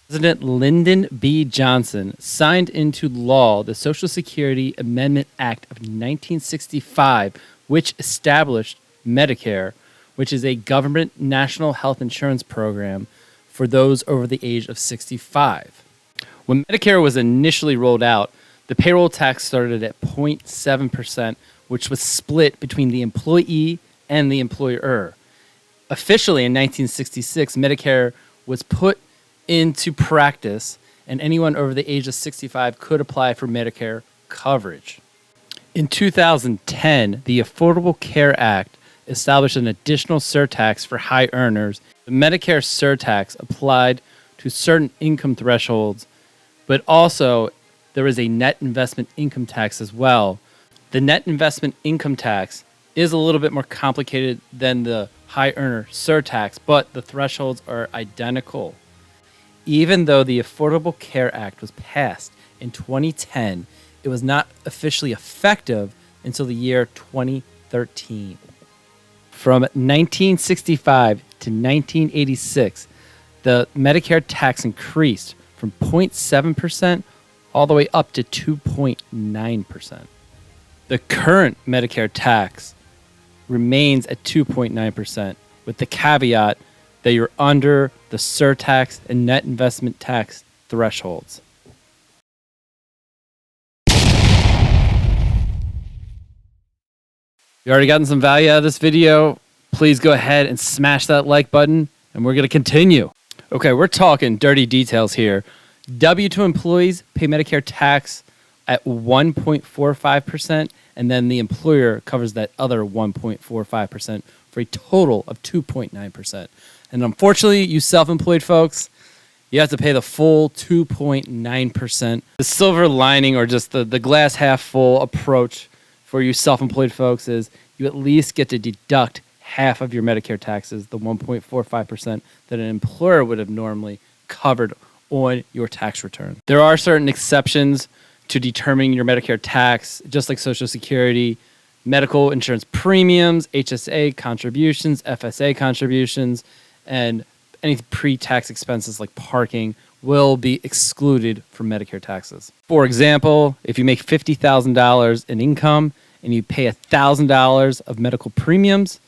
President Lyndon B. Johnson signed into law the Social Security Amendment Act of 1965, which established Medicare, which is a government national health insurance program for those over the age of 65. When Medicare was initially rolled out, the payroll tax started at 0.7%, which was split between the employee and the employer. Officially in 1966, Medicare was put into practice, and anyone over the age of 65 could apply for Medicare coverage. In 2010, the Affordable Care Act established an additional surtax for high earners. The Medicare surtax applied to certain income thresholds, but also there is a net investment income tax as well. The net investment income tax is a little bit more complicated than the high earner surtax, but the thresholds are identical. Even though the Affordable Care Act was passed in 2010, it was not officially effective until the year 2013. From 1965 to 1986, the Medicare tax increased from 0.7% all the way up to 2.9%. The current Medicare tax remains at 2.9%, with the caveat that you're under the surtax and net investment tax thresholds. You already gotten some value out of this video? Please go ahead and smash that like button, and we're going to continue. Okay, we're talking dirty details here. W-2 employees pay Medicare tax at 1.45%, and then the employer covers that other 1.45% for a total of 2.9%. And unfortunately, you self-employed folks, you have to pay the full 2.9%. The silver lining, or just the glass half full approach for you self-employed folks, is you at least get to deduct half of your Medicare taxes, the 1.45% that an employer would have normally covered on your tax return. There are certain exceptions to determining your Medicare tax, just like Social Security, medical insurance premiums, HSA contributions, FSA contributions, and any pre-tax expenses like parking will be excluded from Medicare taxes. For example, if you make $50,000 in income and you pay $1,000 of medical premiums,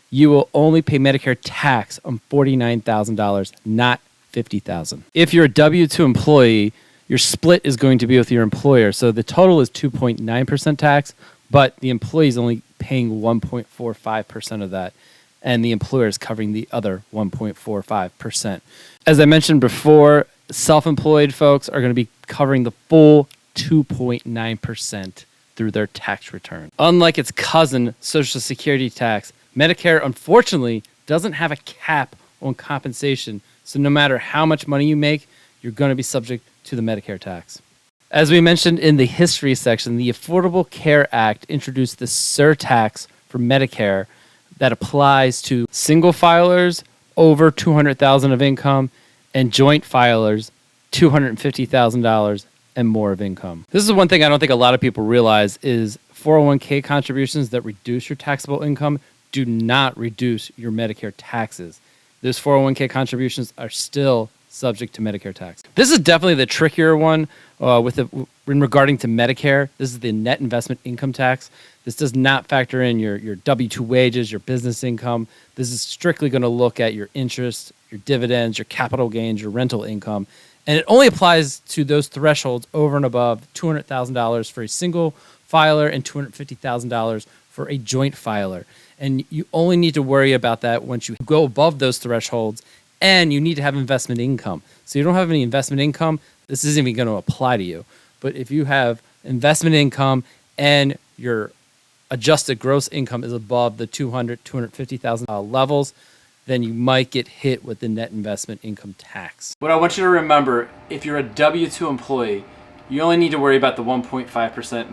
you will only pay Medicare tax on $49,000, not $50,000. If you're a W-2 employee, your split is going to be with your employer. So the total is 2.9% tax, but the employee is only paying 1.45% of that, and the employer is covering the other 1.45%. As I mentioned before, self-employed folks are going to be covering the full 2.9% through their tax return. Unlike its cousin, Social Security tax, Medicare, unfortunately, doesn't have a cap on compensation. So no matter how much money you make, you're going to be subject to the Medicare tax. As we mentioned in the history section, the Affordable Care Act introduced the surtax for Medicare that applies to single filers over $200,000 of income and joint filers $250,000 and more of income. This is one thing I don't think a lot of people realize is 401k contributions that reduce your taxable income do not reduce your Medicare taxes. Those 401k contributions are still subject to Medicare tax. This is definitely the trickier one in regarding to Medicare. This is the net investment income tax. This does not factor in your W-2 wages, your business income. This is strictly going to look at your interest, your dividends, your capital gains, your rental income. And it only applies to those thresholds over and above $200,000 for a single filer and $250,000 for a joint filer. And you only need to worry about that once you go above those thresholds, and you need to have investment income. So you don't have any investment income, this isn't even going to apply to you. But if you have investment income and your adjusted gross income is above the $200,000, $250,000 levels, then you might get hit with the net investment income tax. What I want you to remember, if you're a W-2 employee, you only need to worry about the 1.5%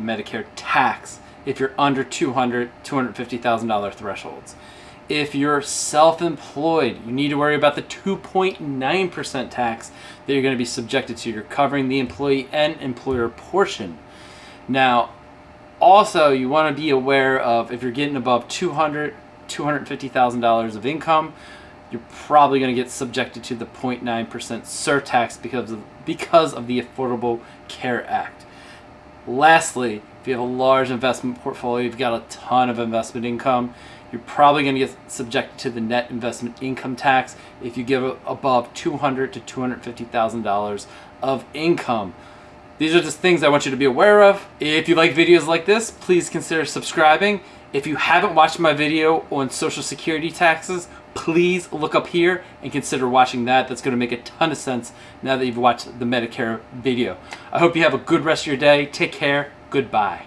Medicare tax if you're under $200,000, $250,000 thresholds. If you're self-employed, you need to worry about the 2.9% tax that you're going to be subjected to. You're covering the employee and employer portion. Now, also, you want to be aware of if you're getting above $200,000, $250,000 of income, you're probably going to get subjected to the 0.9% surtax because of the Affordable Care Act. Lastly, if you have a large investment portfolio, you've got a ton of investment income, you're probably going to get subjected to the net investment income tax if you give above $200,000 to $250,000 of income. These are just things I want you to be aware of. If you like videos like this, please consider subscribing. If you haven't watched my video on Social Security taxes, please look up here and consider watching that. That's going to make a ton of sense now that you've watched the Medicare video. I hope you have a good rest of your day. Take care. Goodbye.